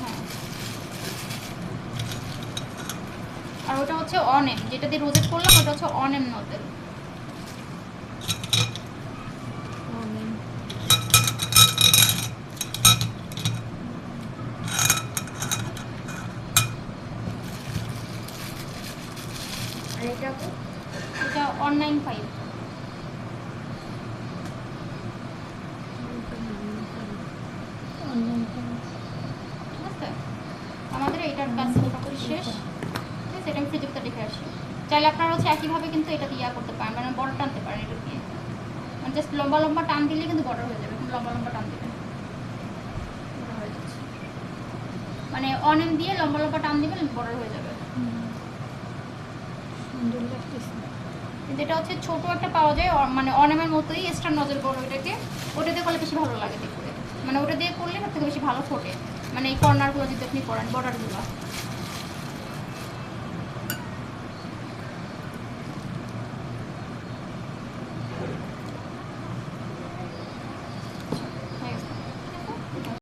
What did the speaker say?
হ্যাঁ, আর ওটা হচ্ছে অনেম, যেটা দিয়ে রোজেট করলাম ওটা হচ্ছে অনেম নজেল। আর এটা এটা 195। ঠিক আছে, আমাদের এইটার কাজ মোটামুটি শেষ। ঠিক আছে, এটা আমি ফ্রিজের ভিতরে রেখে আসি। চাইলে আপনারা হচ্ছে একইভাবে কিন্তু এটা দিয়ে করতে পারেন, মানে বড় টানতে পারেন এটা দিয়ে, মানে জাস্ট লম্বা লম্বা টান দিলে কিন্তু বড় হয়ে যাবে। কিন্তু লম্বা লম্বা টান দিবেন, হয়ে যাচ্ছে, মানে অনেম দিয়ে লম্বা লম্বা টান দিবেন বড় হয়ে যাবে। কিন্তু এটা হচ্ছে ছোট একটা পাওয়া যায়, মানে অনেমের মতোই স্টার নজল বড়, এটাকে ওটা দিয়ে করলে বেশি ভালো লাগে দেখতে, মানে ওটা দিয়ে করলে সব থেকে বেশি ভালো ফোটে, মানে এই কর্নারগুলো যদি আপনি করেন বর্ডারগুলো।